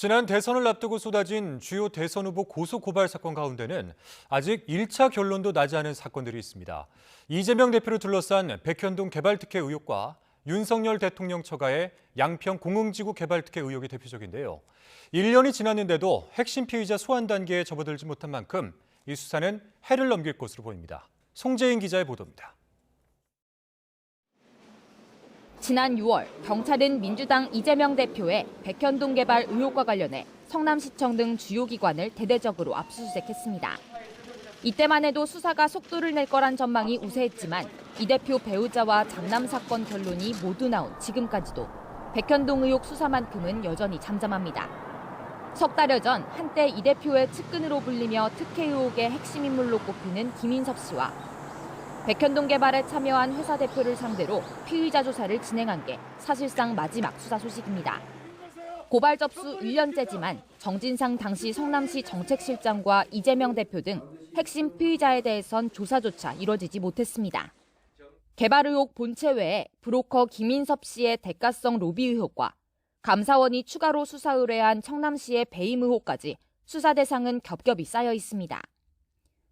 지난 대선을 앞두고 쏟아진 주요 대선 후보 고소 고발 사건 가운데는 아직 1차 결론도 나지 않은 사건들이 있습니다. 이재명 대표를 둘러싼 백현동 개발특혜 의혹과 윤석열 대통령 처가의 양평 공흥지구 개발특혜 의혹이 대표적인데요. 1년이 지났는데도 핵심 피의자 소환 단계에 접어들지 못한 만큼 이 수사는 해를 넘길 것으로 보입니다. 송재인 기자의 보도입니다. 지난 6월 경찰은 민주당 이재명 대표의 백현동 개발 의혹과 관련해 성남시청 등 주요 기관을 대대적으로 압수수색했습니다. 이때만 해도 수사가 속도를 낼 거란 전망이 우세했지만 이 대표 배우자와 장남 사건 결론이 모두 나온 지금까지도 백현동 의혹 수사만큼은 여전히 잠잠합니다. 석 달여 전 한때 이 대표의 측근으로 불리며 특혜 의혹의 핵심 인물로 꼽히는 김인섭 씨와 백현동 개발에 참여한 회사 대표를 상대로 피의자 조사를 진행한 게 사실상 마지막 수사 소식입니다. 고발 접수 1년째지만 정진상 당시 성남시 정책실장과 이재명 대표 등 핵심 피의자에 대해선 조사조차 이뤄지지 못했습니다. 개발 의혹 본체 외에 브로커 김인섭 씨의 대가성 로비 의혹과 감사원이 추가로 수사 의뢰한 청남시의 배임 의혹까지 수사 대상은 겹겹이 쌓여 있습니다.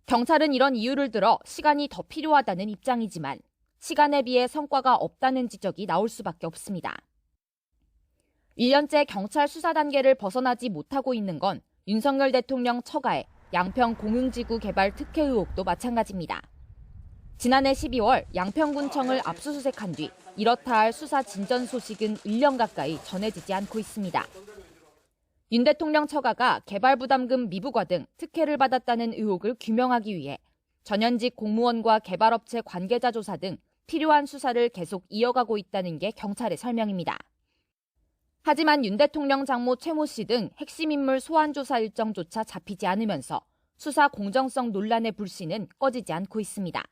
경찰은 이런 이유를 들어 시간이 더 필요하다는 입장이지만 시간에 비해 성과가 없다는 지적이 나올 수밖에 없습니다. 1년째 경찰 수사 단계를 벗어나지 못하고 있는 건 윤석열 대통령 처가의 양평 공흥지구 개발 특혜 의혹도 마찬가지입니다. 지난해 12월 양평군청을 압수수색한 뒤 이렇다 할 수사 진전 소식은 1년 가까이 전해지지 않고 있습니다. 윤 대통령 처가가 개발 부담금 미부과 등 특혜를 받았다는 의혹을 규명하기 위해 전현직 공무원과 개발업체 관계자 조사 등 필요한 수사를 계속 이어가고 있다는 게 경찰의 설명입니다. 하지만 윤 대통령 장모 최모 씨 등 핵심 인물 소환 조사 일정조차 잡히지 않으면서 수사 공정성 논란의 불씨는 꺼지지 않고 있습니다.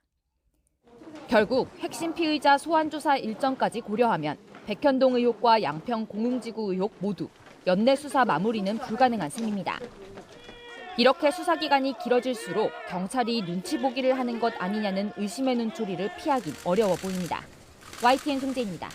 결국 핵심 피의자 소환 조사 일정까지 고려하면 백현동 의혹과 양평 공흥지구 의혹 모두 연내 수사 마무리는 불가능한 셈입니다. 이렇게 수사 기간이 길어질수록 경찰이 눈치 보기를 하는 것 아니냐는 의심의 눈초리를 피하긴 어려워 보입니다. YTN 송재입니다.